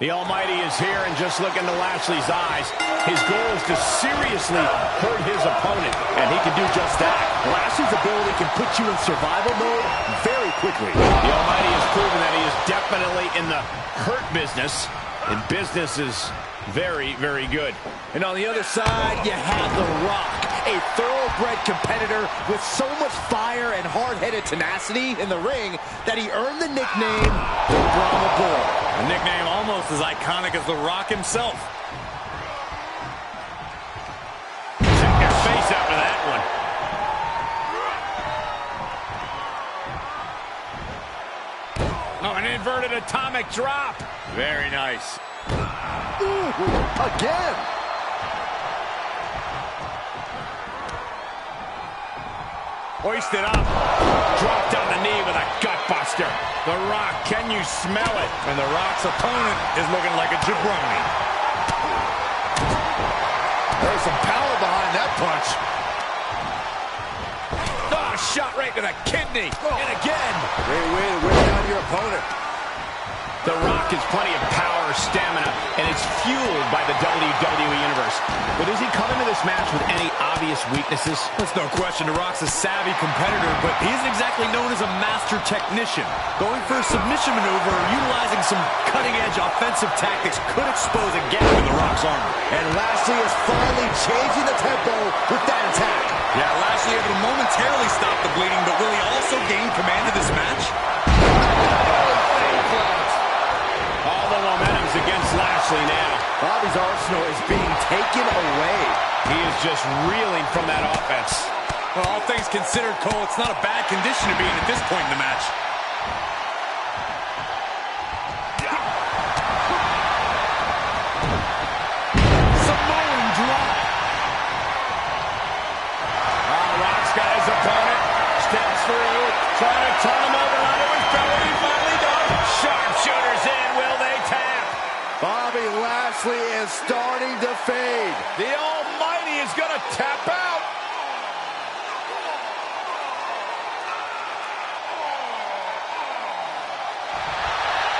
The Almighty is here, and just look into Lashley's eyes. His goal is to seriously hurt his opponent, and he can do just that. Lashley's ability can put you in survival mode very quickly. The Almighty has proven that he is definitely in the hurt business, and business is very, very good. And on the other side, you have The Rock, a thoroughbred competitor with so much fire and hard-headed tenacity in the ring that he earned the nickname the Bramah Bull. A nickname almost as iconic as The Rock himself. Check your face after that one. Oh, an inverted atomic drop. Very nice. Ooh, again. Hoisted up. Dropped on the knee with a gutbuster. The Rock, can you smell it? And The Rock's opponent is looking like a jabroni. There's some power behind that punch. Oh, shot right to the kidney. And again. Great way to wear down your opponent. The Rock has plenty of power, stamina, and it's fueled by the WWE Universe. But does he come into this match with any obvious weaknesses? There's no question The Rock's a savvy competitor, but he isn't exactly known as a master technician. Going for a submission maneuver or utilizing some cutting-edge offensive tactics could expose a gap in The Rock's armor. And Lashley is finally changing the tempo with that attack. Yeah, Lashley able to momentarily stop the bleeding, but will he also gain command of this match? All the momentum's against Lashley now. Bobby's arsenal is being taken away. He is just reeling from that offense. Well, all things considered, Cole, it's not a bad condition to be in at this point in the match. Samoan drop. Rock's got his opponent. Steps through. Trying to turn him over onto his belly. He finally does. Sharpshooters in. Will they tap? Bobby Lashley is starting to fade. The Almighty is going to tap out.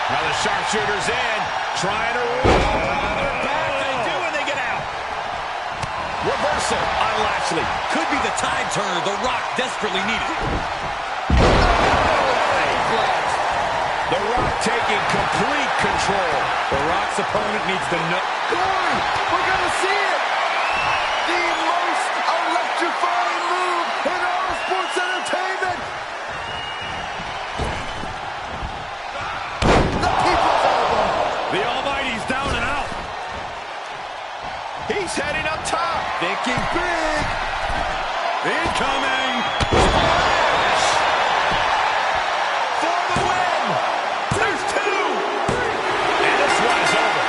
Now the sharpshooter's in. Trying to roll. They're back. They do, and they get out. Reversal on Lashley. Could be the tide turner The Rock desperately needed. The Rock taking complete control. The Rock's opponent needs to know. Corey, we're going to see it. The most electrifying move in all sports entertainment. The people's elbow. The Almighty's down and out. He's heading up top. Thinking big. Incoming. Splash. For the win. There's two. And this one is over.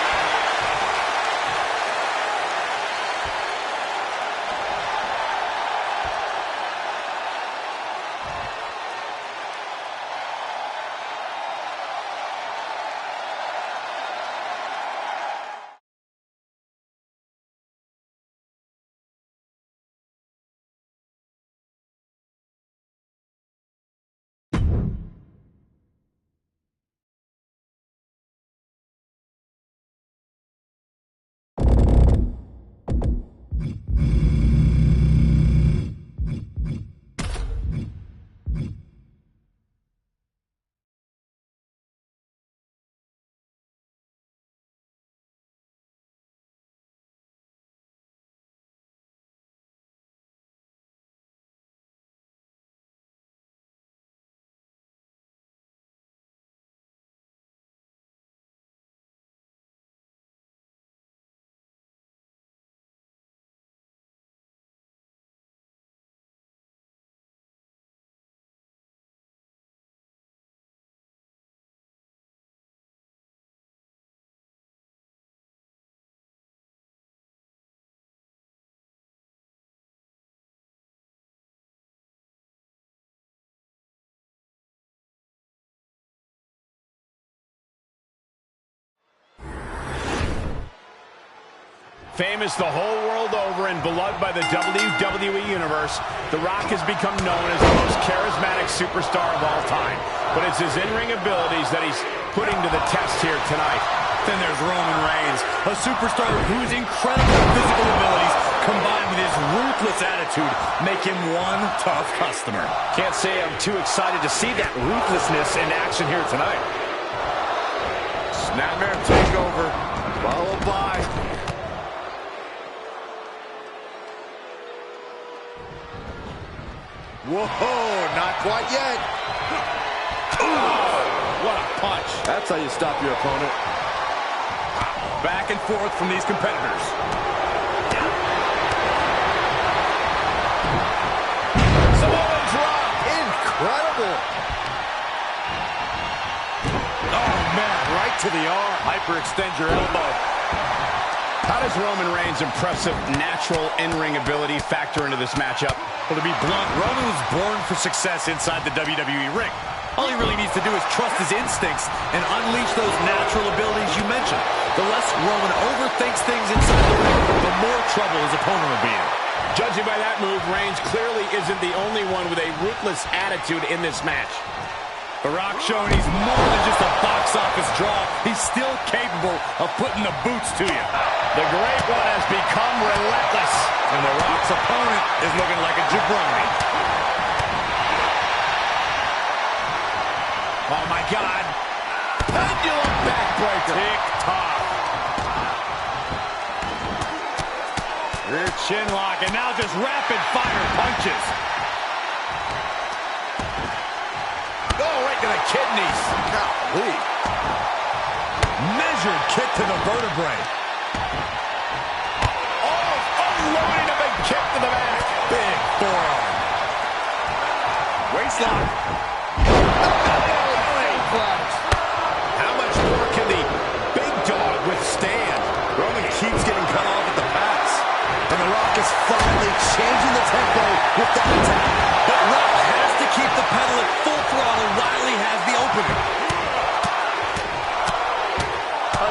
Famous the whole world over and beloved by the WWE Universe, The Rock has become known as the most charismatic superstar of all time. But it's his in-ring abilities that he's putting to the test here tonight. Then there's Roman Reigns, a superstar whose incredible physical abilities combined with his ruthless attitude make him one tough customer. Can't say I'm too excited to see that ruthlessness in action here tonight. Snapmare takeover, followed by... Whoa, not quite yet. Oh, what a punch. That's how you stop your opponent. Back and forth from these competitors. Samoan drop. Incredible. Oh, man, right to the arm. Hyperextend your elbow. How does Roman Reigns' impressive natural in-ring ability factor into this matchup? Well, to be blunt, Roman was born for success inside the WWE ring. All he really needs to do is trust his instincts and unleash those natural abilities you mentioned. The less Roman overthinks things inside the ring, the more trouble his opponent will be in. Judging by that move, Reigns clearly isn't the only one with a ruthless attitude in this match. The Rock showing he's more than just a box office draw. He's still capable of putting the boots to you. The Great One has become relentless. And The Rock's opponent is looking like a jabroni. Oh, my God. Pendulum backbreaker. Tick-tock. Rear chin lock, and now just rapid-fire punches. Oh, right to the kidneys. Golly. Measured kick to the vertebrae. Oh, unloading a big kick to the back. Big forearm. Waistlock. How much more can the big dog withstand? Roman keeps getting cut off at the pass. And The Rock is finally changing the tempo with that attack. But Rock has to keep the pedal at full throttle while he has the opening.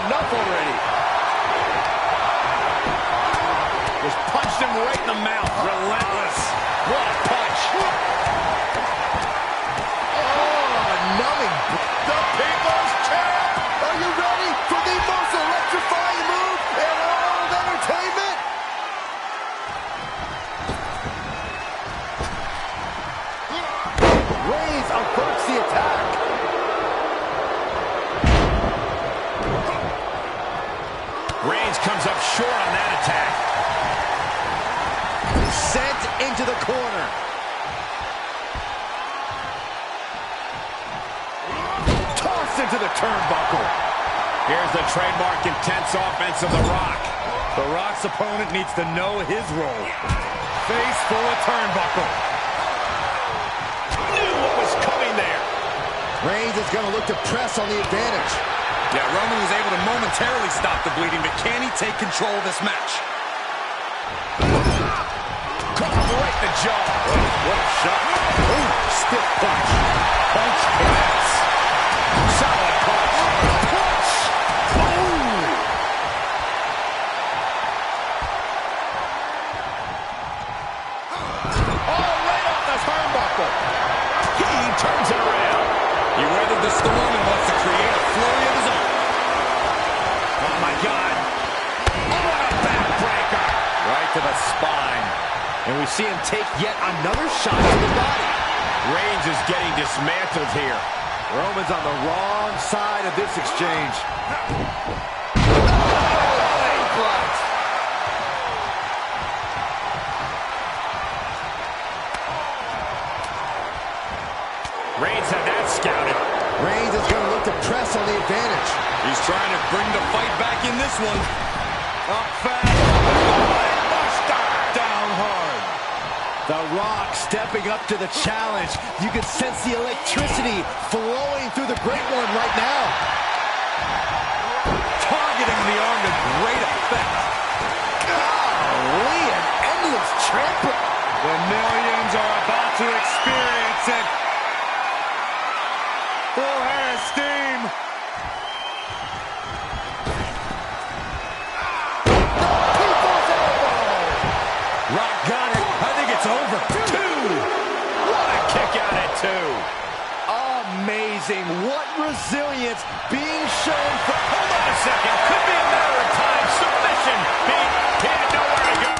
Enough already. Just punched him right in the mouth. Relentless. What a punch. Oh, numbing. The People's Champ. Are you ready for the most electrifying move in all of entertainment? Reigns averts the attack. Reigns comes up short on that attack. Sent into the corner. Tossed into the turnbuckle. Here's the trademark intense offense of The Rock. The Rock's opponent needs to know his role. Face full of turnbuckle. Knew what was coming there. Reigns is going to look to press on the advantage. Yeah, Roman was able to momentarily stop the bleeding, but can he take control of this match? Caught him right in the jaw. What a shot. Ooh, stiff punch. Punch connects. Solid punch. Punch. Ooh. Oh, right off the turnbuckle. He turns it around. He weathered the storm and wants to create a flurry of his own. Oh, my God. Oh, what a backbreaker. Right to the spine. And we see him take yet another shot to the body. Reigns is getting dismantled here. Roman's on the wrong side of this exchange. Reigns had that scouted. Reigns is going to look to press on the advantage. He's trying to bring the fight back in this one. Up fast. Down hard. The Rock stepping up to the challenge. You can sense the electricity flowing through the Great One right now. Targeting the arm to great effect. Golly, an endless trampling. The millions are about to experience it. Full head of steam. Rock got it. I think it's over. 2. What a kick out at 2. Amazing. What resilience being shown. Hold on a second. Could be a matter of time. Submission. He had nowhere to go.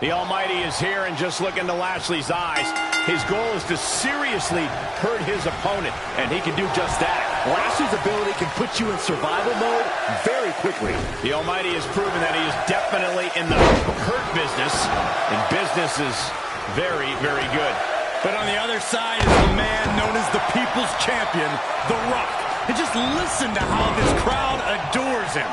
The Almighty is here, and just look into Lashley's eyes. His goal is to seriously hurt his opponent, and he can do just that. Lashley's ability can put you in survival mode very quickly. The Almighty has proven that he is definitely in the hurt business, and business is very, very good. But on the other side is the man known as the People's Champion, The Rock. And just listen to how this crowd adores him.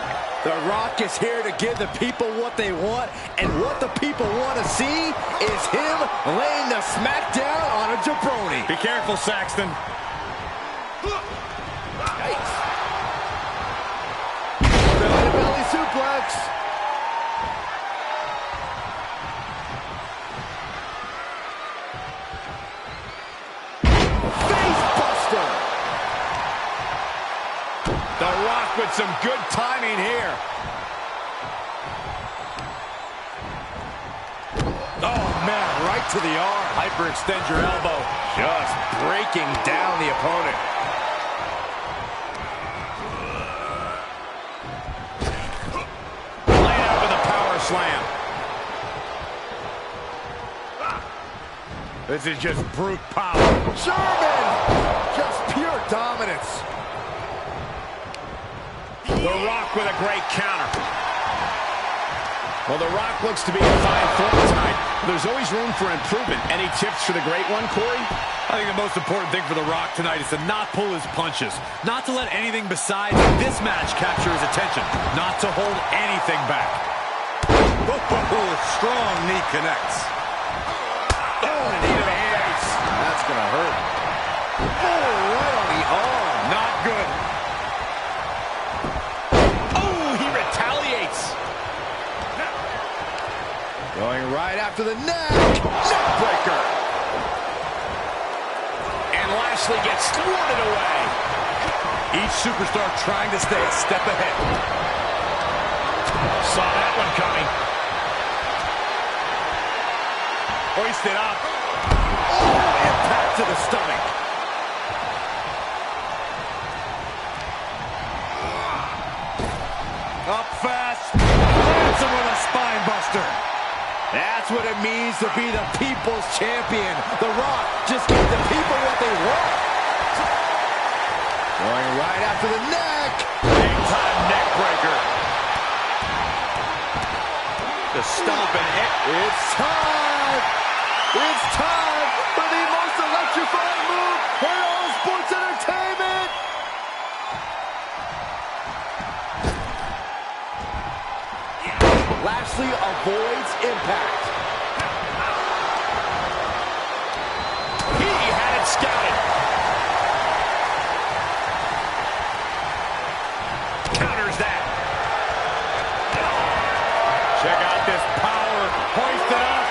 The Rock is here to give the people what they want, and what the people want to see is him laying the smackdown on a jabroni. Be careful, Saxton. Yikes. Belly-to-belly suplex. Face buster. The Rock with some good timing here. Oh, man, right to the arm. Hyperextend your elbow. Just breaking down the opponent. Laid out with a power slam. This is just brute power. German! Just pure dominance. The Rock with a great counter. Well, The Rock looks to be in fine form tonight. There's always room for improvement. Any tips for the great one, Corey? I think the most important thing for The Rock tonight is to not pull his punches, not to let anything besides this match capture his attention, not to hold anything back. Strong knee connects. Oh, knee to the face. That's going to hurt. Oh, right on the arm. Not good. Oh, he retaliates. Going right after the neck. Neckbreaker. And Lashley gets thwarted away. Each superstar trying to stay a step ahead. Saw that one coming. Hoisted up. Oh, impact to the stomach. Up fast. Lands him with a spine buster. That's what it means to be the people's champion. The Rock just gives the people what they want. Going right after the neck. Big time neck breaker. The stomp and hit. It's time. It's time for the most electrifying move in all sports entertainment. Lashley avoids impact. He had it scouted. Counters that. Check out this power. Hoisted up.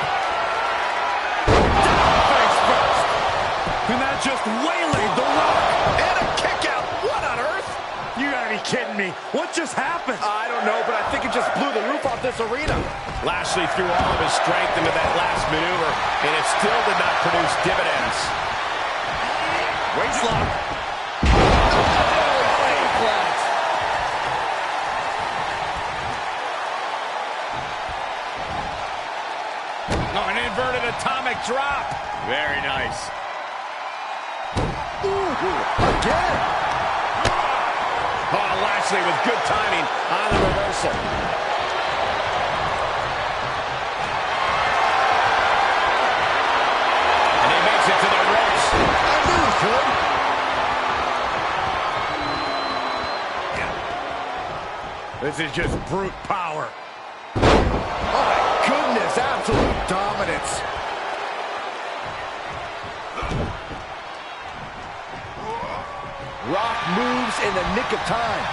Down face first. And that just waylaid The Rock. And a kick out. What on earth? You gotta be kidding me. What just happened? I don't know, but I think it just blew the roof off this arena. Lashley threw all of his strength into that last maneuver, and it still did not produce dividends. Waistlock. Oh, an inverted atomic drop. Very nice. Ooh, again. Oh, Lashley with good timing on the reversal. And he makes it to the ropes. I knew he could. This is just brute power. Oh, my goodness. Absolute dominance. Rock moves in the nick of time.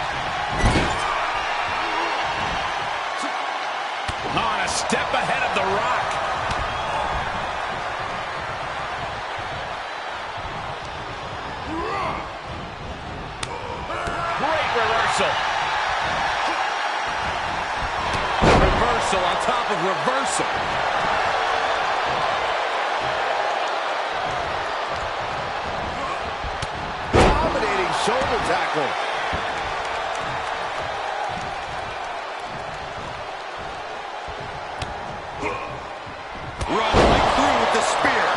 On a step ahead of The Rock. Great reversal. Reversal on top of reversal. Dominating shoulder tackle. Run right through with the spear.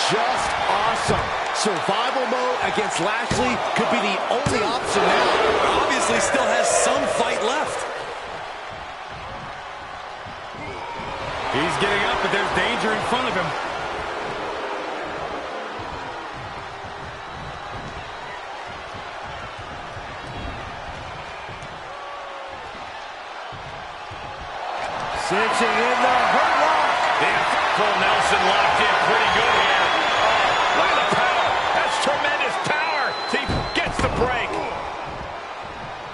Just awesome. Survival mode against Lashley could be the only option now. Obviously still has some fight left. He's getting up, but there's danger in front of him. Cinching in the hurt lock. Yeah, Cole Nelson locked in pretty good here. Look at the power. That's tremendous power. He gets the break.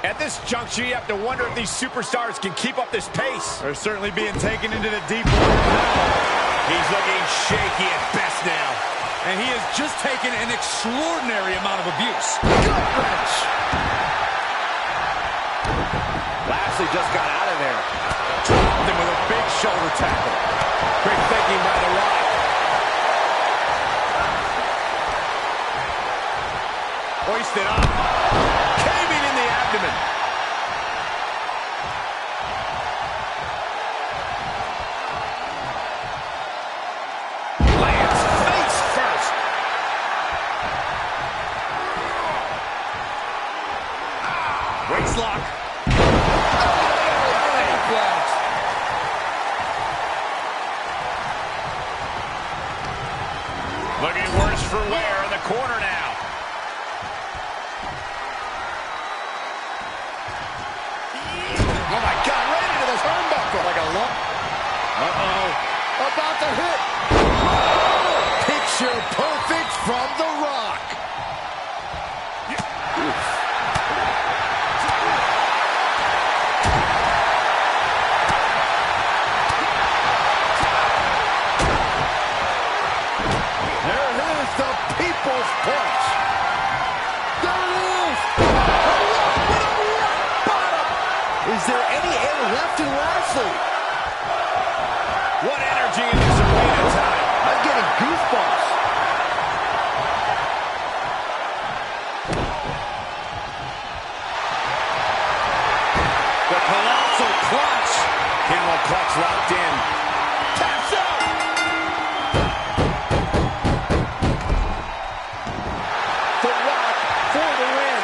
At this juncture, you have to wonder if these superstars can keep up this pace. They're certainly being taken into the deep water now. He's looking shaky at best now. And he has just taken an extraordinary amount of abuse. Gut wrench. Lashley just got out of there. Dropped him with a big shoulder tackle. Quick thinking by The Rock. Hoisted up. Caving in the abdomen. Lands face first. Waistlock. for wear in the corner now. Oh, my God, right into the turnbuckle. Like a lump. Uh-oh. About to hit. Oh, picture perfect from The Rock. There it is, the People's Punch. There it is. Is there any air left in Lashley? What energy in this arena tonight. I'm getting goosebumps. The colossal clutch. Camel clutch locked in. Taps out. The Rock for the win.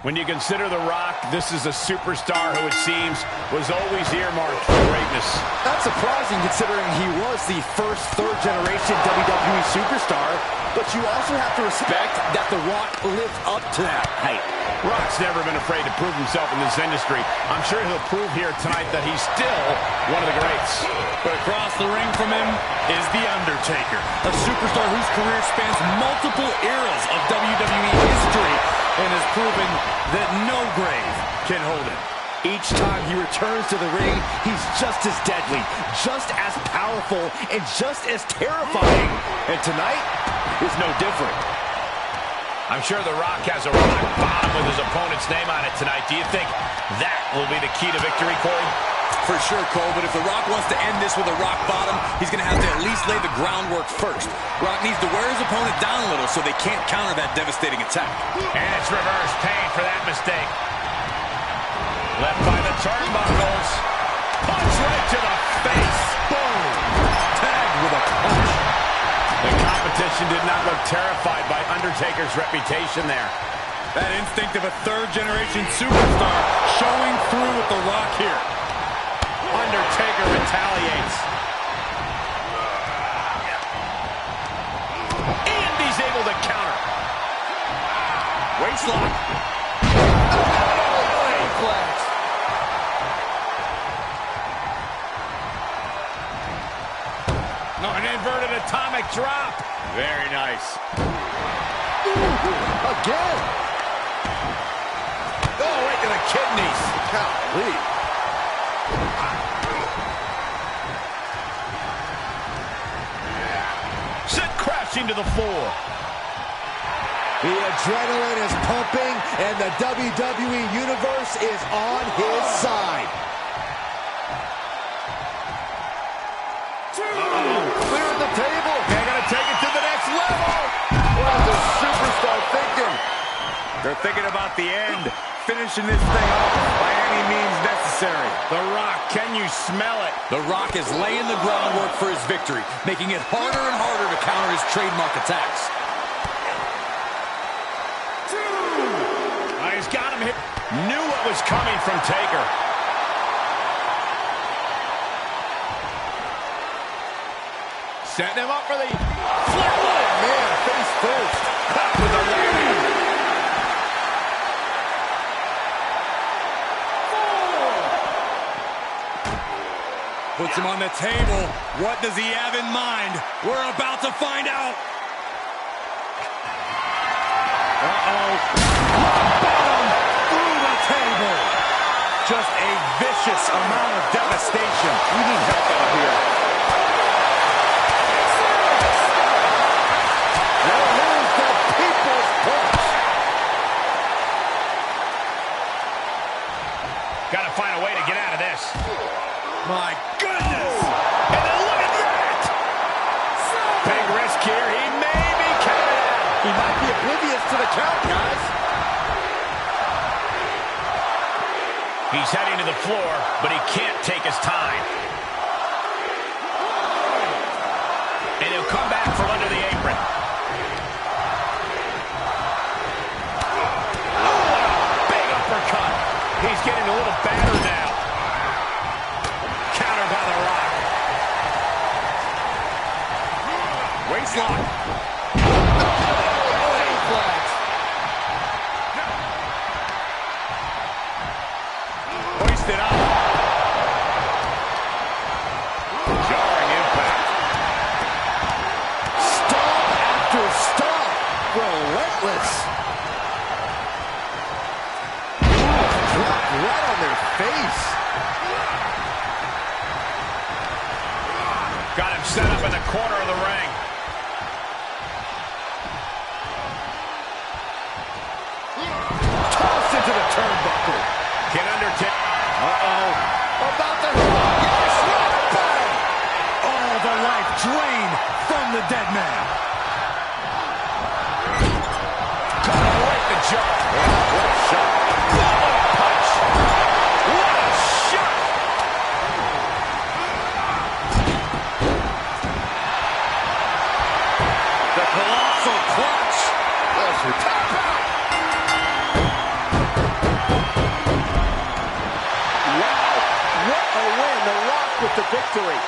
When you consider The Rock, this is a superstar who it seems was always earmarked for greatness. Not surprising considering he was the first third-generation WWE superstar, but you also have to respect that The Rock lived up to that height. Rock's never been afraid to prove himself in this industry. I'm sure he'll prove here tonight that he's still one of the greats. But across the ring from him is The Undertaker, a superstar whose career spans multiple eras of WWE history and has proven that no grave can hold him. Each time he returns to the ring, he's just as deadly, just as powerful, and just as terrifying. And tonight is no different. I'm sure The Rock has a rock bottom with his opponent's name on it tonight. Do you think that will be the key to victory, Corey? For sure, Cole, but if The Rock wants to end this with a rock bottom, he's going to have to at least lay the groundwork first. Rock needs to wear his opponent down a little so they can't counter that devastating attack. And it's reverse pain for that mistake. Left by the turnbuckles. Punch right to the face. Boom. Tagged with a punch. The competition did not look terrified by Undertaker's reputation there. That instinct of a third-generation superstar showing through with The Rock here. Undertaker retaliates. And he's able to counter. Waistlock. No, an inverted atomic drop. Very nice. Again. Oh, right to the kidneys. Golly. crashing to the floor. The adrenaline is pumping, and the WWE Universe is on his side. Clearing the table. They're going to take it to the next level. What is the superstar thinking? They're thinking about the end, finishing this thing off by any means necessary. The Rock, can you smell it? The Rock is laying the groundwork for his victory, making it harder and harder to counter his trademark attacks. He's got him hit. Knew what was coming from Taker. Setting him up for the flip. Oh, man, face first. Caught with a landing. Puts him on the table. What does he have in mind? We're about to find out. Just a vicious amount of devastation. We need help out here. There is the people's punch. Got to find a way to get out of this. My goodness! And then look at that! Big risk here. He may be counted out. He might be oblivious to the count, guys. He's heading to the floor, but he can't take his time. And he'll come back from under the apron. Oh, big uppercut. He's getting a little battered now. Countered by The Rock. Waistlock. Hoisted up. Jarring impact. Stomp after stomp. Relentless. Dropped right on their face. Got him set up in the corner of the ring. Tossed into the turnbuckle. Can Undertaker. About to yes, bang! All the life drained from the dead man. Got him right in the jaw. What a shot. What a punch. What a shot. The colossal clutch. That's your tap out. Wow, what a win. The Rock with the victory.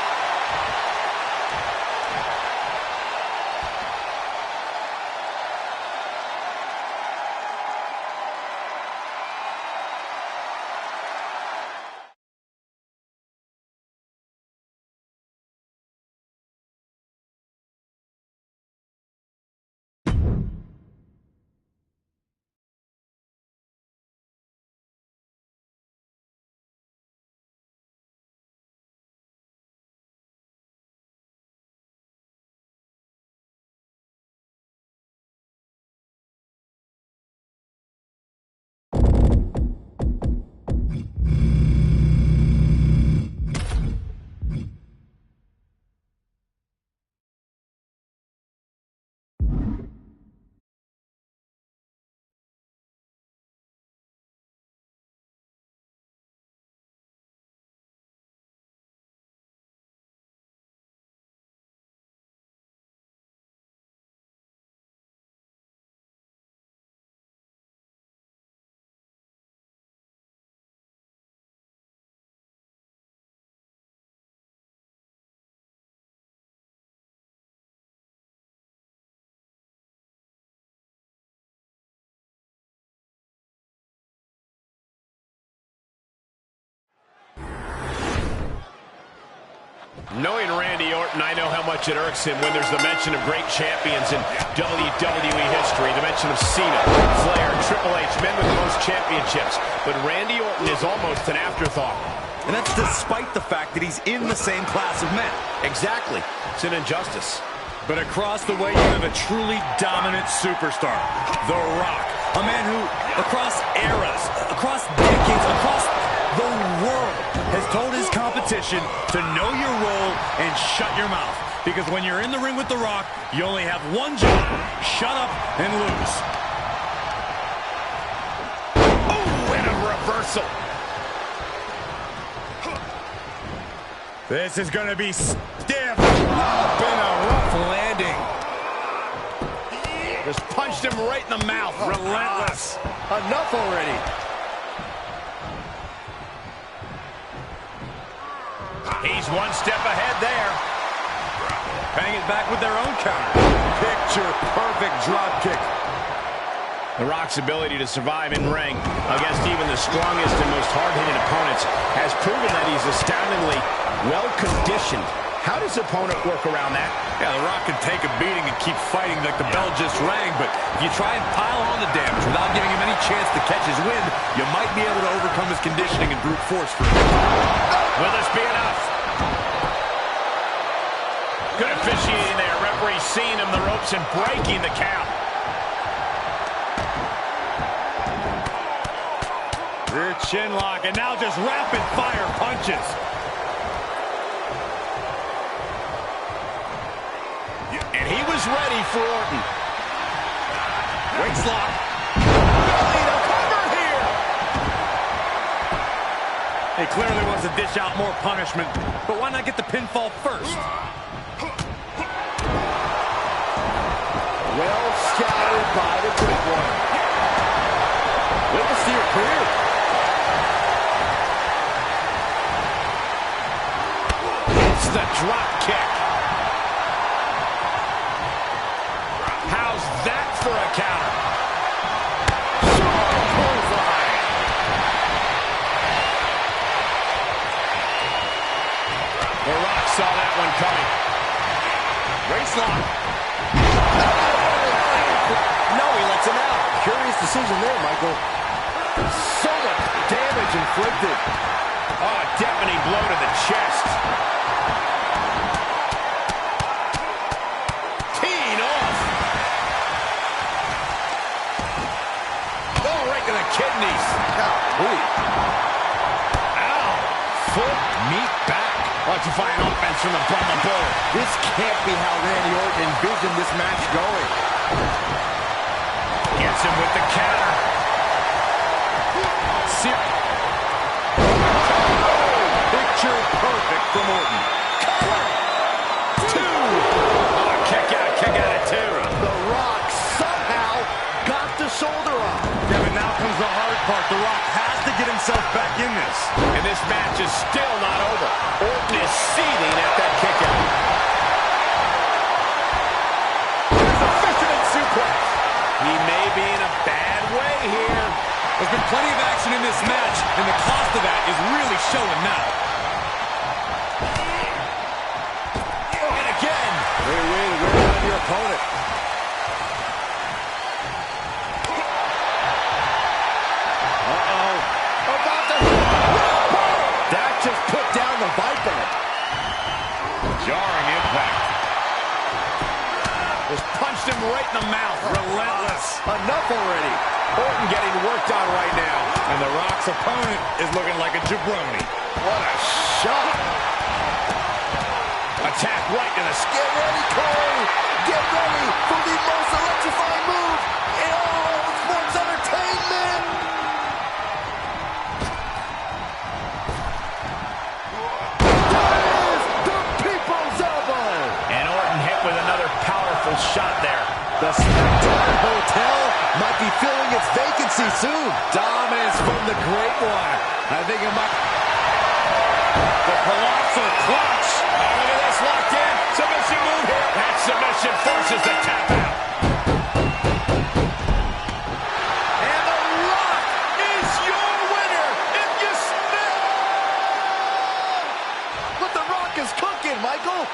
Knowing Randy Orton, I know how much it irks him when there's the mention of great champions in WWE history, the mention of Cena, Flair, Triple H, men with the most championships. But Randy Orton is almost an afterthought. And that's despite the fact that he's in the same class of men. Exactly. It's an injustice. But across the way, you have a truly dominant superstar, The Rock. A man who, across eras, across decades, across the world, has told his competition to know your role and shut your mouth. Because when you're in the ring with The Rock, you only have one job: shut up and lose. Oh, and a reversal. This is going to be stiff. Up in a rough landing. Just punched him right in the mouth. Relentless. Enough already. He's one step ahead there. Paying it back with their own counter. Picture perfect drop kick. The Rock's ability to survive in ring against even the strongest and most hard-hitting opponents has proven that he's astoundingly well-conditioned. How does the opponent work around that? Yeah, The Rock can take a beating and keep fighting like the bell just rang, but if you try and pile on the damage without giving him any chance to catch his wind, you might be able to overcome his conditioning and brute force for him. Will this be enough? Good officiating there. Referee seeing him the ropes and breaking the count. Rear chin lock, and now just rapid-fire punches. And he was ready for Orton. Waist lock. Belly to cover here. He clearly wants to dish out more punishment, but why not get the pinfall first? Well scouted by the Great One. Witness to your career. It's the drop kick. How's that for a counter? Strong clothesline. The Rock saw that one coming. Waist lock. No, he lets him out. Curious decision there, Michael. So much damage inflicted. Oh, a deafening blow to the chest. Teeing off. Oh, right to the kidneys. Ow. Foot, meat back. Watch you find offense from the Brahma Bull. This can't be how Randy Orton envisioned this match going. Gets him with the counter. Picture perfect from Orton. Two. Oh, kick out of two. The Rock somehow got the shoulder up. Yeah, but now comes the hard part. The Rock has to get himself back in this. And this match is still not over. Orton is seething at that kick out. There's a fisherman suplex. He may be in a bad way here. There's been plenty of action in this match, and the cost of that is really showing now. And again. Wear on your opponent. Uh-oh. About to hit. That just put down the Viper. Jarring impact. Just punched him right in the mouth. Relentless. Enough already. Orton getting worked on right now. And The Rock's opponent is looking like a jabroni. What a shot. Attack right to the skin. Get ready, Corey. Get ready for the most electrifying move in all of sports entertainment. That is the People's Elbow. And Orton hit with another powerful shot there. The Spectator Hotel might be filling its vacancy soon. Dominance from the Great One. I think it might. The colossal clutch. Oh, look at this, locked in. Submission move here. That submission forces the tap out. And The Rock is your winner. If you smell. But The Rock is cooking, Michael.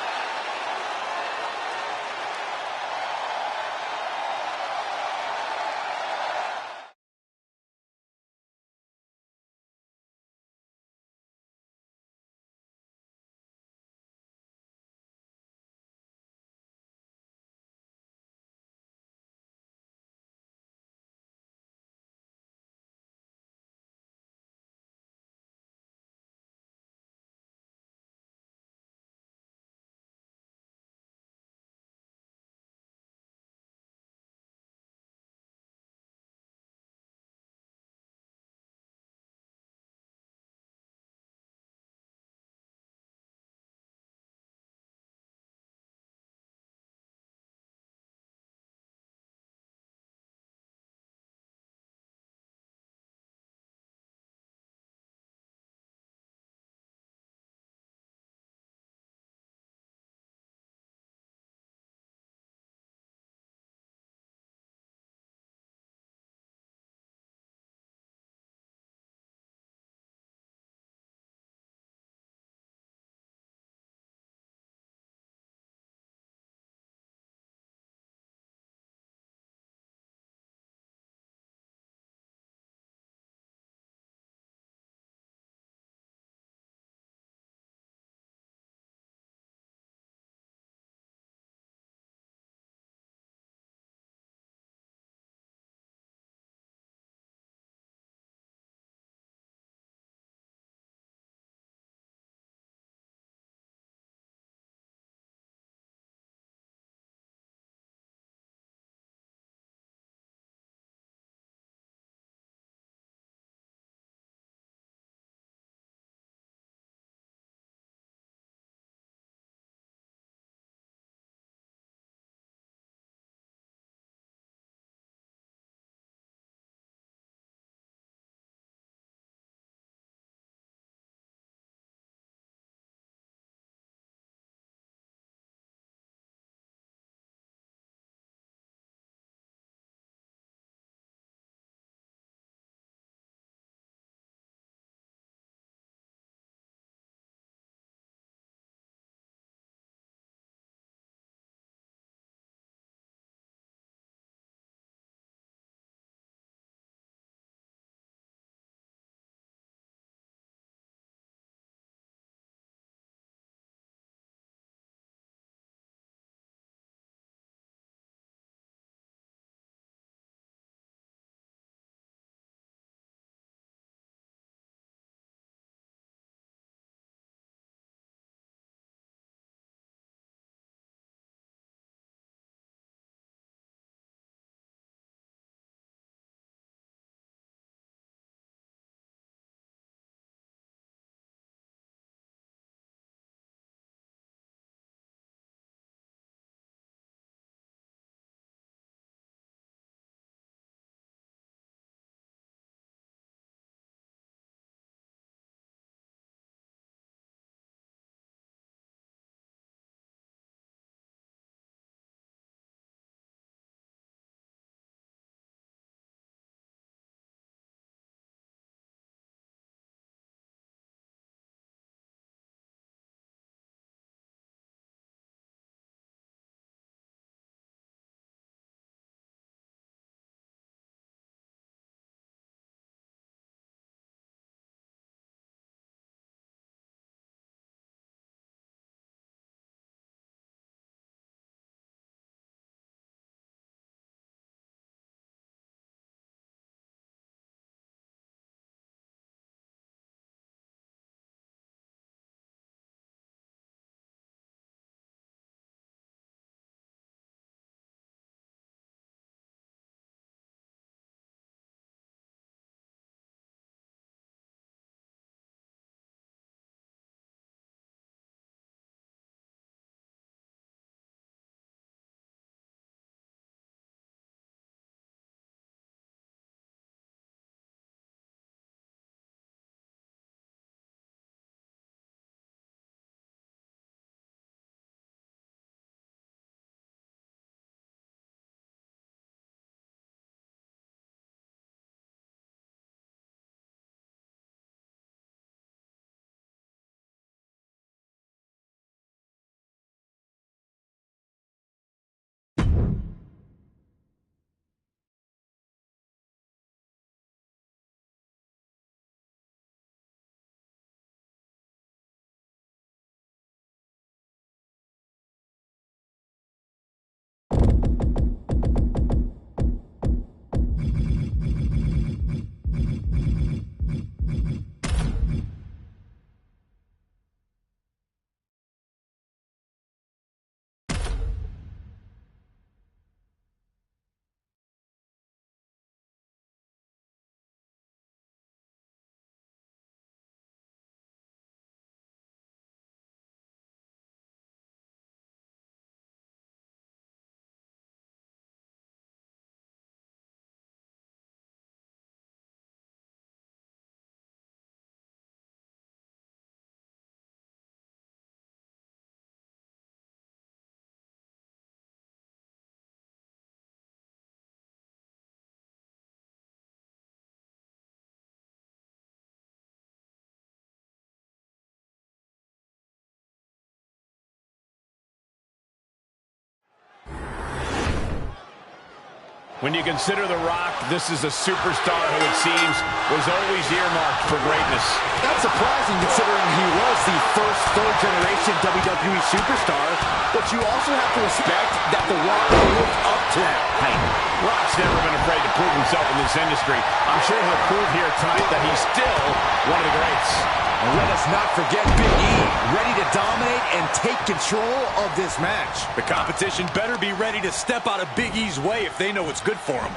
When you consider The Rock, this is a superstar who it seems was always earmarked for greatness. Not surprising considering he was the first third-generation WWE superstar, but you also have to respect that The Rock lived up to that height. Rock's never been afraid to prove himself in this industry. I'm sure he'll prove here tonight that he's still one of the greats. And let us not forget Big E, ready to dominate and take control of this match. The competition better be ready to step out of Big E's way if they know what's good for him.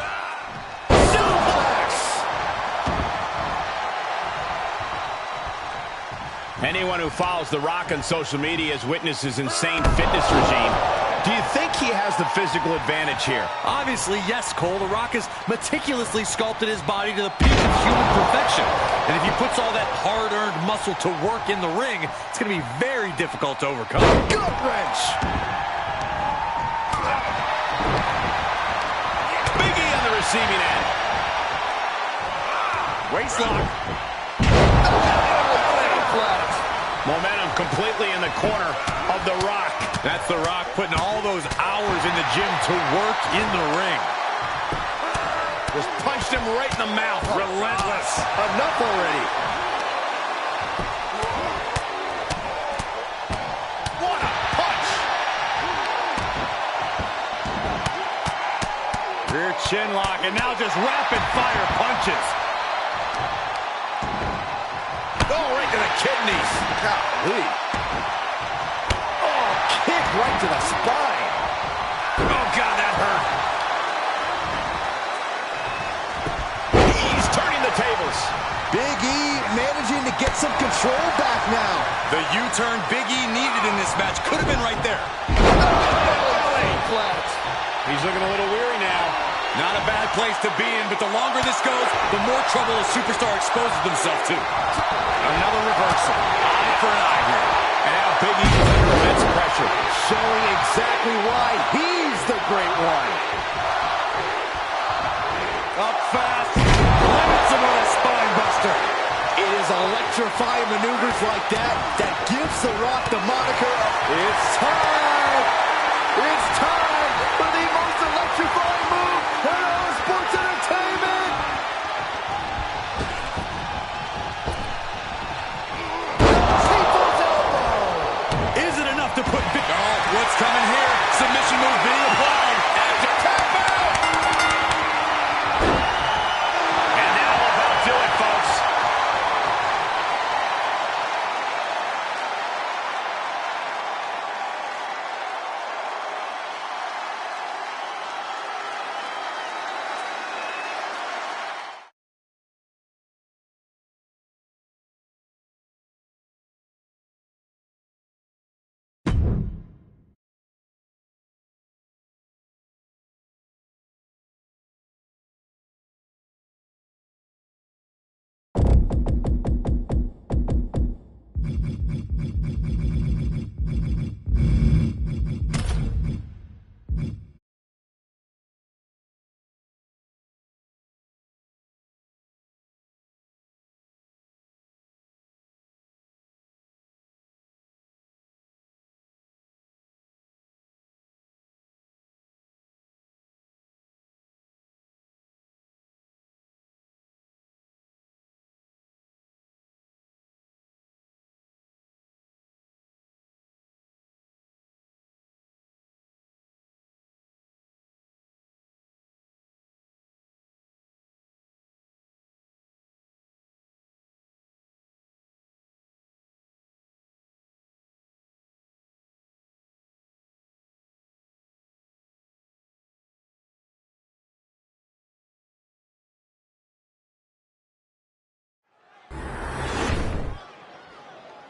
Suplex! Anyone who follows The Rock on social media has witnessed his insane fitness regime. Do you think he has the physical advantage here? Obviously, yes, Cole. The Rock has meticulously sculpted his body to the peak of human perfection. And if he puts all that hard-earned muscle to work in the ring, it's going to be very difficult to overcome. Gut wrench! Big E on the receiving end. Waistlock. Momentum completely in the corner of The Rock. That's The Rock putting all those hours in the gym to work in the ring. Just punched him right in the mouth. Relentless. Enough already. What a punch. Rear chin lock, and now just rapid fire punches. Oh, right to the kidneys. Golly. Oh, kick right to the spine. Oh, God, that hurt. He's turning the tables. Big E managing to get some control back now. The U-turn Big E needed in this match could have been right there. He's looking a little weary now. Not a bad place to be in, but the longer this goes, the more trouble a superstar exposes himself to. Another reversal. Eye for an eye here. And now Big E is under immense pressure. Showing exactly why he's the great one. Up fast. Limits him with a spine buster. It is electrifying maneuvers like that that gives The Rock the moniker. It's time. It's time for the most electrifying move in all sports entertainment. Is it enough to put Big... Oh, what's coming here? Submission move being applied. After tap out. And that'll about do it, folks.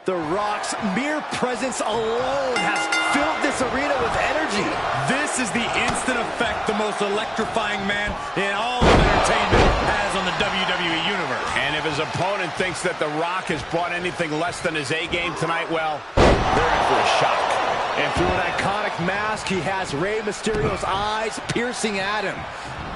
The Rock's mere presence alone has filled this arena with energy. This is the instant effect the most electrifying man in all of entertainment has on the WWE Universe. And if his opponent thinks that The Rock has brought anything less than his A-game tonight, well, they're in for a shock. And through an iconic mask, he has Rey Mysterio's eyes piercing at him.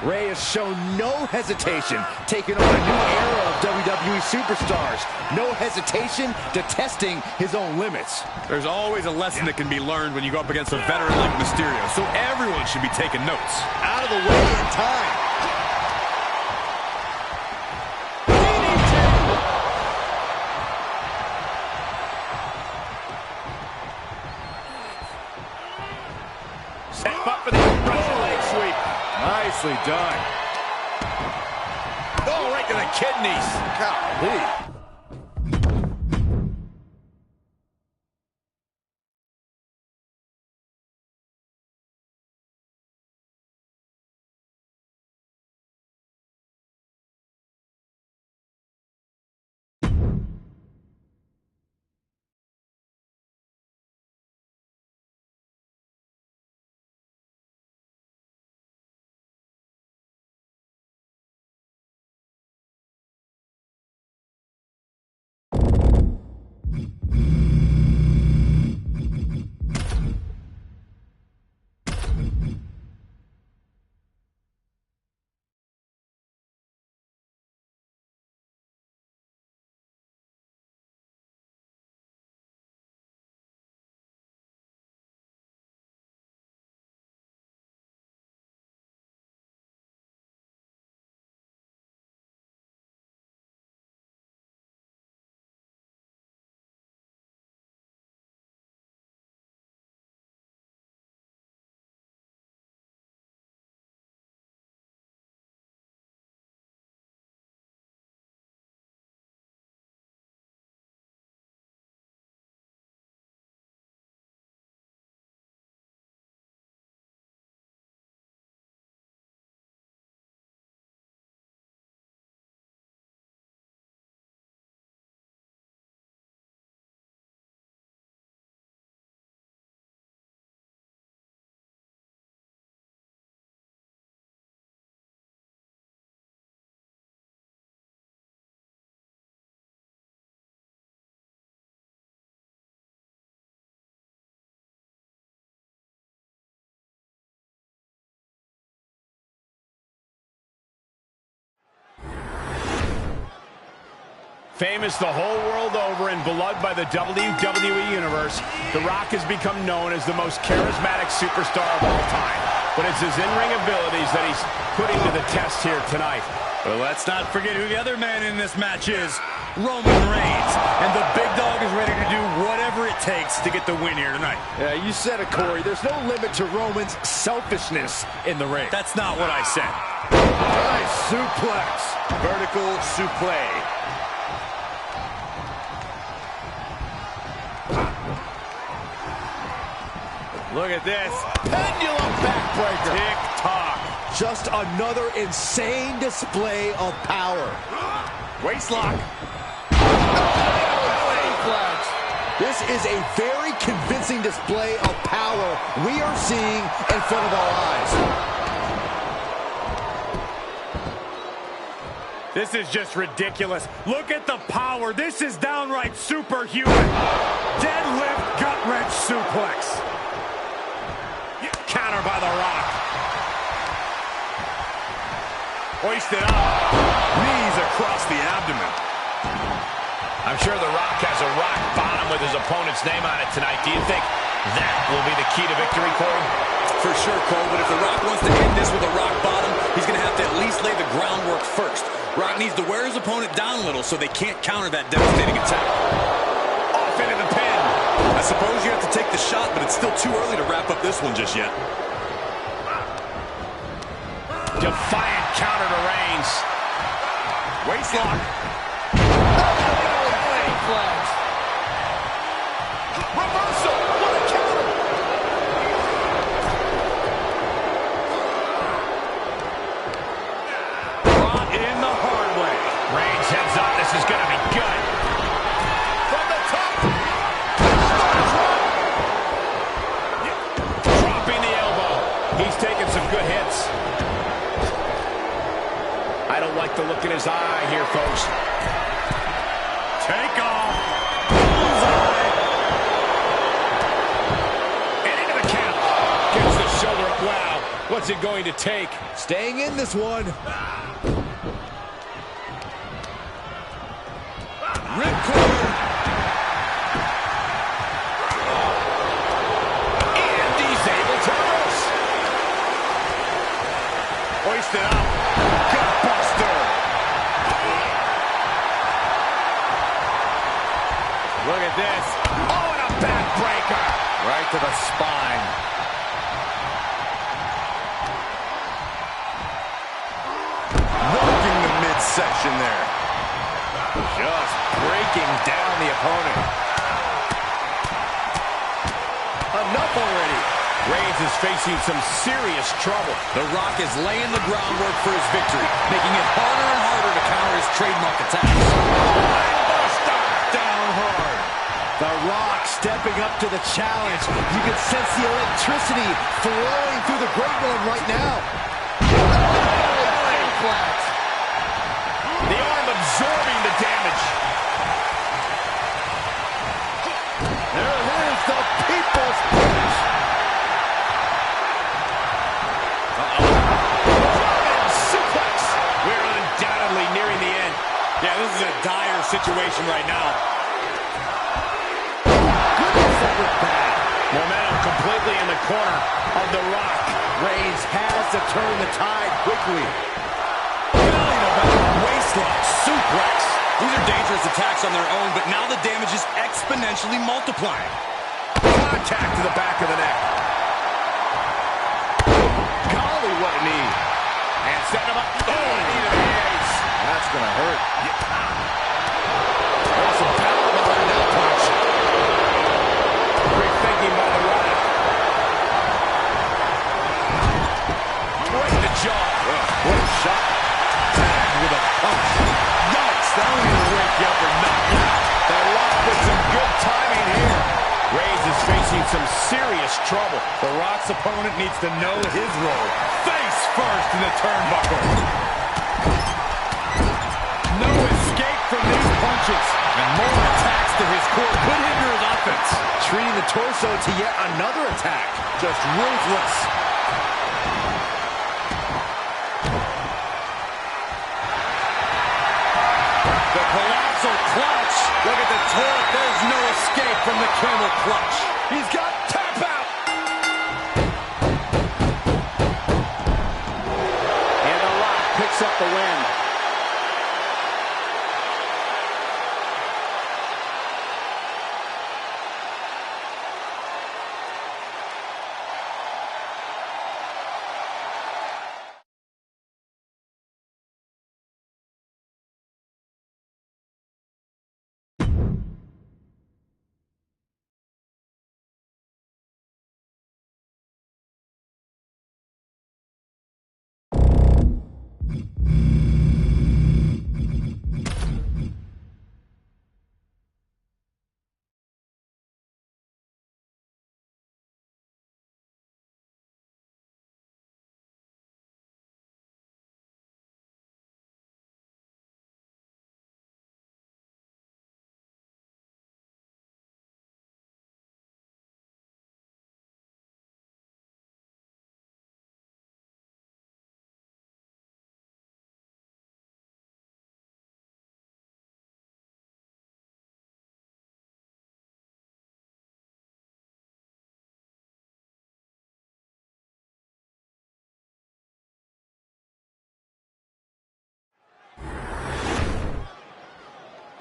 Rey has shown no hesitation, taking on a new era of WWE superstars. No hesitation to testing his own limits. There's always a lesson that can be learned when you go up against a veteran like Mysterio, so everyone should be taking notes. Out of the way in time. Step up for the Russian leg sweep. Nicely done. Oh, right to the kidneys. Golly. Famous the whole world over and beloved by the WWE Universe, The Rock has become known as the most charismatic superstar of all time. But it's his in-ring abilities that he's putting to the test here tonight. Well, let's not forget who the other man in this match is, Roman Reigns. And the big dog is ready to do whatever it takes to get the win here tonight. Yeah, you said it, Corey. There's no limit to Roman's selfishness in the ring. That's not what I said. Nice suplex. Vertical suplex. Look at this. Pendulum backbreaker. Tick-tock. Just another insane display of power. Waistlock. This is a very convincing display of power we are seeing in front of our eyes. This is just ridiculous. Look at the power. This is downright superhuman. Deadlift gut-wrench suplex. Counter by The Rock. Hoisted up. Knees across the abdomen. I'm sure The Rock has a rock bottom with his opponent's name on it tonight. Do you think that will be the key to victory, Corey? For sure, Cole, but if The Rock wants to end this with a rock bottom, he's going to have to at least lay the groundwork first. Rock needs to wear his opponent down a little so they can't counter that devastating attack. Off into the pin. I suppose you have to take the shot, but it's still too early to wrap up this one just yet. Defiant counter to Reigns. Waistlock. Reversal. What a counter. Brought in the hard way. Reigns heads up. This is going to be good. From the top. Dropping the elbow. He's taking some good hits. I don't like the look in his eye here, folks. Take off. Bullseye. And into the count. Gets the shoulder up. Wow. What What's it going to take? Staying in this one. Ripcord. And he's able to miss. Hoisted up. Gutbuster. Look at this. Oh, and a backbreaker. Right to the spine. Working the midsection there. Just breaking down the opponent. Enough already. Reigns is facing some serious trouble. The Rock is laying the groundwork for his victory, making it harder and harder to counter his trademark attacks. Buster down hard. The Rock stepping up to the challenge. You can sense the electricity flowing through the great one right now. Flat. The arm absorbing the damage. There it is, the People's Punch. German suplex. We're undoubtedly nearing the end. Yeah, this is a dire situation right now. Goodness, that was bad. Momentum completely in the corner of the Rock. Reigns has to turn the tide quickly. Waistlock suplex. These are dangerous attacks on their own, but now the damage is exponentially multiplying. Contact to the back of the neck. Golly, what a knee. And set him up. Oh, knee to the ace. That's going to hurt. There's some power behind that punch. Great thinking by the Rock. Right in the jaw. What a shot. Tagged with a punch. Yikes, that don't even wake you up or nothing. The Rock with some good timing here. Reigns is facing some serious trouble. The Rock's opponent needs to know his role. Face first in the turnbuckle. No escape from these punches. And more attacks to his core could hinder his offense. Treating the torso to yet another attack. Just ruthless. The colossal clutch. Look at the torque. There's no escape from the camel clutch. He's got tap out. And the Rock picks up the win.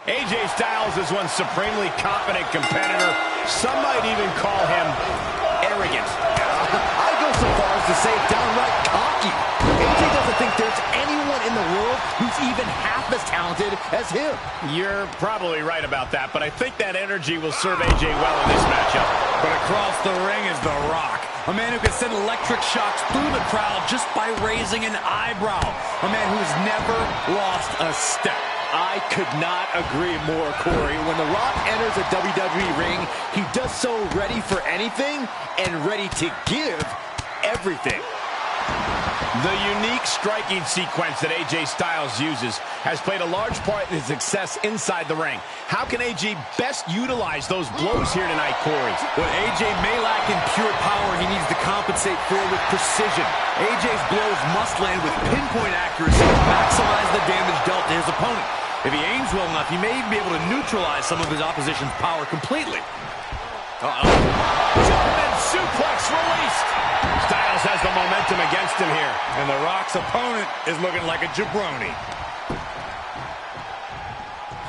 AJ Styles is one supremely competent competitor. Some might even call him arrogant. I go so far as to say downright cocky. AJ doesn't think there's anyone in the world who's even half as talented as him. You're probably right about that, but I think that energy will serve AJ well in this matchup. But across the ring is The Rock. A man who can send electric shocks through the crowd just by raising an eyebrow. A man who's never lost a step. I could not agree more, Corey. When The Rock enters a WWE ring, he does so ready for anything and ready to give everything. The unique striking sequence that AJ Styles uses has played a large part in his success inside the ring. How can AJ best utilize those blows here tonight, Corey? What AJ may lack in pure power, he needs to compensate for with precision. AJ's blows must land with pinpoint accuracy to maximize the damage dealt to his opponent. If he aims well enough, he may even be able to neutralize some of his opposition's power completely. German suplex released. Styles has the momentum against him here. And The Rock's opponent is looking like a jabroni.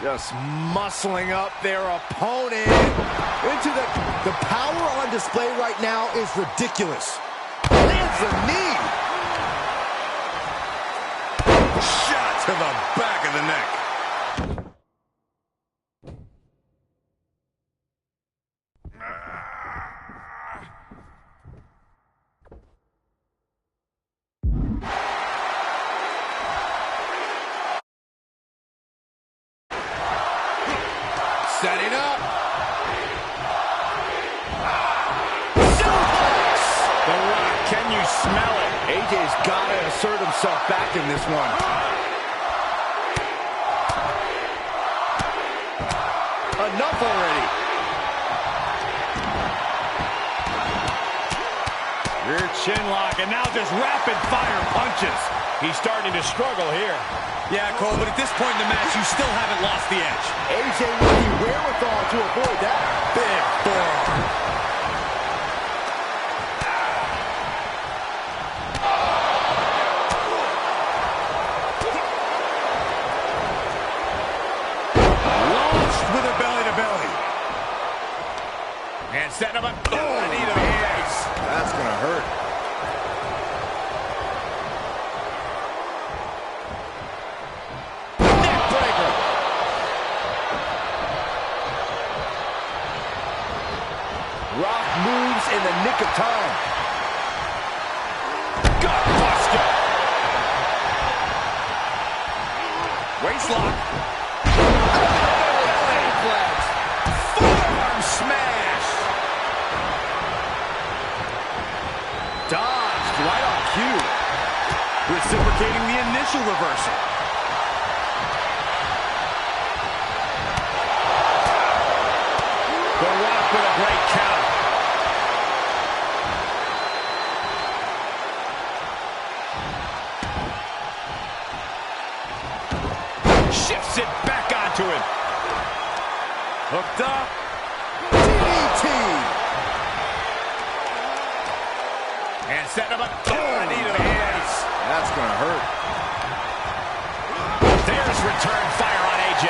Just muscling up their opponent. The power on display right now is ridiculous. Lands a knee. Shot to the back of the neck. Setting up. Suplex! The Rock, can you smell it? AJ's got to assert himself back in this one. Enough already. Rear chin lock, and now just rapid fire punches. He's starting to struggle here. Yeah, Cole, but at this point in the match, you still haven't lost the edge. AJ with the wherewithal to avoid that. Big forearm. Launched with a belly-to-belly. And setting him up. Oh, knee to the face. That's going to hurt. Rock moves in the nick of time. Gutbuster. Waistlock. Forearm smash. Dodged right on cue. Reciprocating the initial reversal. The Rock with a great count. Shifts it back onto him. Hooked up. DDT. And setting him up. Oh, knee to the face. That's going to hurt. There's return fire on AJ.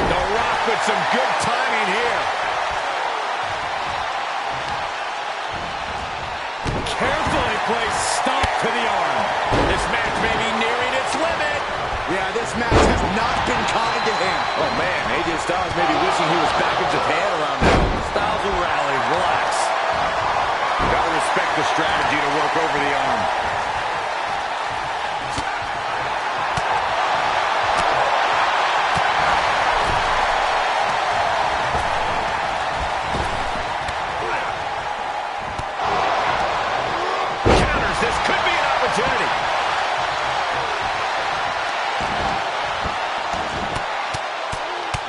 The Rock with some good timing here. Carefully placed stomp to the arm. This match may be nearing its limit. Yeah, this match has not been kind to him. Oh, man, AJ Styles may be wishing he was back in Japan around now. Styles will rally. Relax. Gotta respect the strategy to work over the arm. Counters. This could be an opportunity.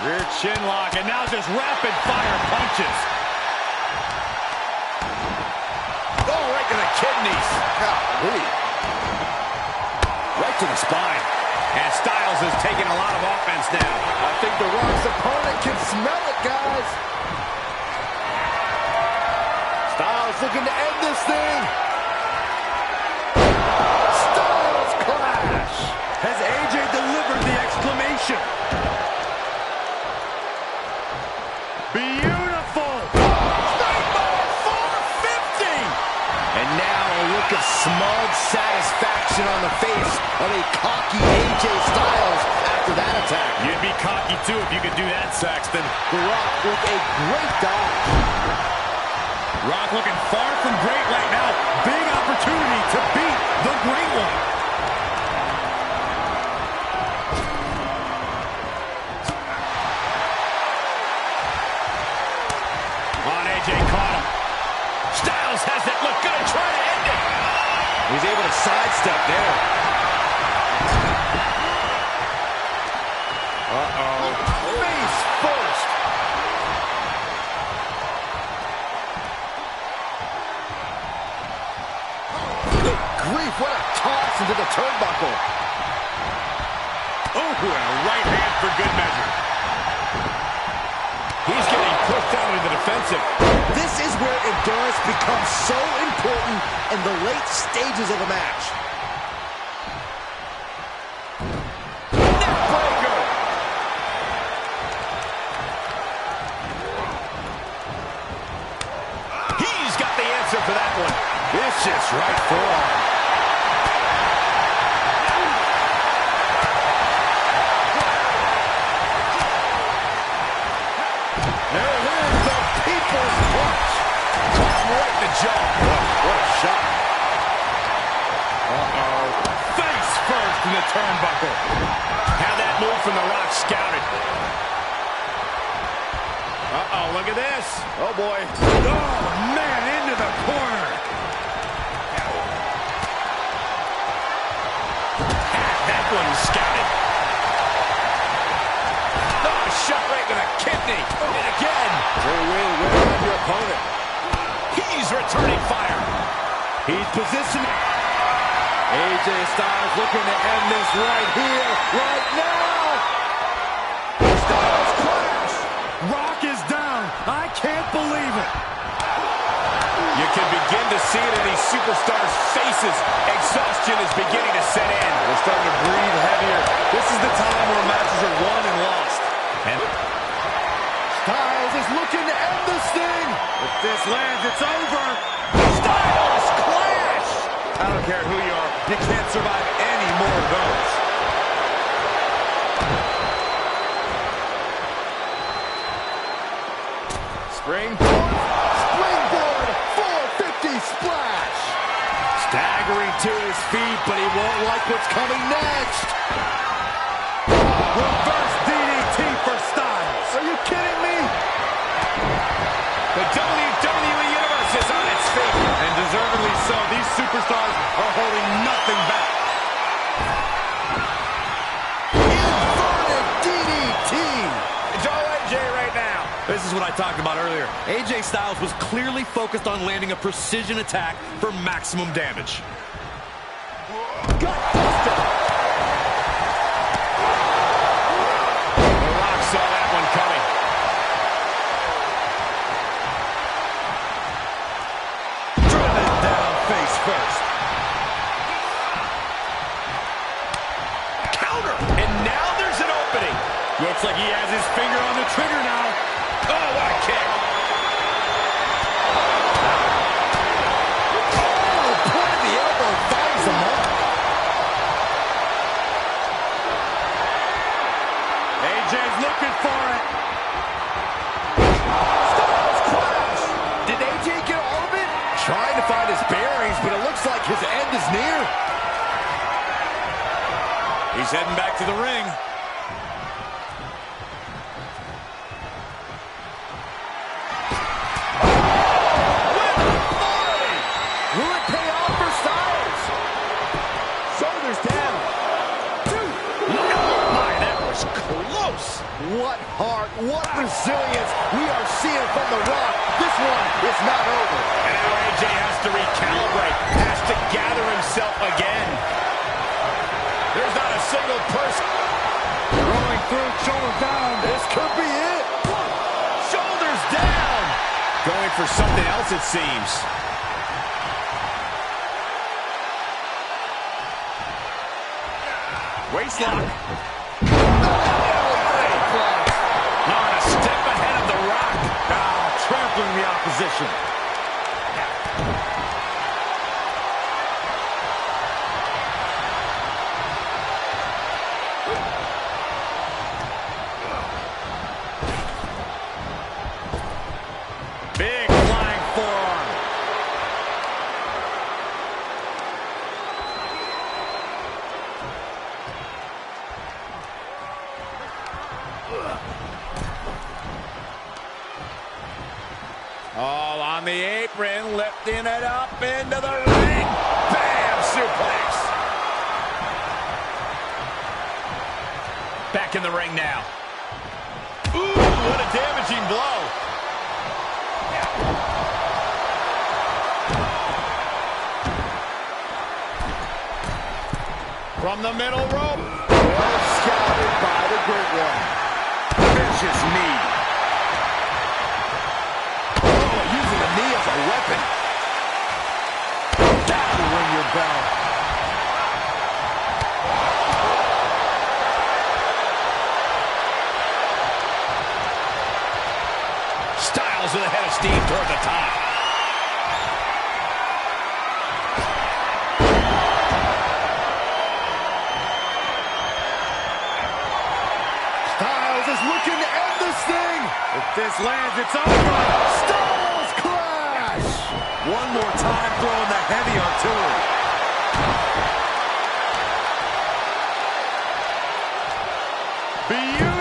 Rear chin lock, and now just rapid fire punches. Oh, right to the kidneys. Golly. Right to the spine. And Styles is taking a lot of offense now. I think The Rock's opponent can smell it, guys. Styles looking to end this thing. Styles clash. Has AJ delivered the exclamation? Beautiful! Springboard 450. And now a look of smug satisfaction on the face of a cocky AJ Styles after that attack. You'd be cocky too if you could do that, Saxton. The Rock with a great dodge. Rock looking far from great right now. Big opportunity to beat the Great One. On AJ caught him. Styles has it. Look, gonna try to end it. He He's able to sidestep there. Uh-oh. Face first. Good grief, what a toss into the turnbuckle. Oh, and a right hand for good measure. He's getting pushed down into the defensive. This is where endurance becomes so important in the late stages of a match. Neckbreaker! He's got the answer for that one. Vicious right forearm. Right in the jaw. What a shot. Uh-oh. Face first in the turnbuckle. Had that move from The Rock scouted. Uh-oh, look at this. Oh, boy. Oh, man, into the corner. Had that one scouted. Oh, shot right to the kidney. And again. Way on your opponent. He's returning fire. He's positioned. AJ Styles looking to end this right here, right now. Styles clash. Rock is down. I can't believe it. You can begin to see it in these superstars' faces. Exhaustion is beginning to set in. They're starting to breathe heavier. This is the time where matches are won and lost. And Styles is looking to end this thing. if this lands, it's over. Styles clash. I don't care who you are. You can't survive any more of those. Springboard 450 splash. Staggering to his feet, but he won't like what's coming next. Reverse DDT for Styles. Are you kidding me? the WWE Universe is on its feet. And deservedly so. These superstars are holding nothing back. Inverted DDT. It's all AJ right now. This is what I talked about earlier. AJ Styles was clearly focused on landing a precision attack for maximum damage. Gutbuster. The Rock saw that one coming. Driven down face first. Counter. And now there's an opening. Looks like he has his finger on the trigger now. Oh, what a kick. Oh, point of the elbow finds the mark. AJ's looking for it. Styles clash. Did AJ get all of it? Trying to find his bearings, but it looks like his end is near. He's heading back to the ring. Will it pay off for Styles? Shoulders down. Oh, my, that was close. What heart, what resilience we are seeing from The Rock. This one is not over. And now AJ has to recalibrate, has to gather himself again. There's not a single person. Rolling through, shoulder down. This could be it. Shoulders down. Going for something else, it seems. Waistlock. Not a step ahead of The Rock. Trampling the opposition. Big flying forearm. All on the apron, lifting it up into the ring. Bam! suplex. Back in the ring now. Ooh, what a damaging blow. From the middle rope. Well scouted by the Great One. Vicious knee. Oh, using the knee as a weapon. That will ring your bell. Styles with a head of steam toward the top. Styles is looking to end this thing. If this lands, it's over. Styles clash. One more time, throwing the heavy artillery. Beautiful.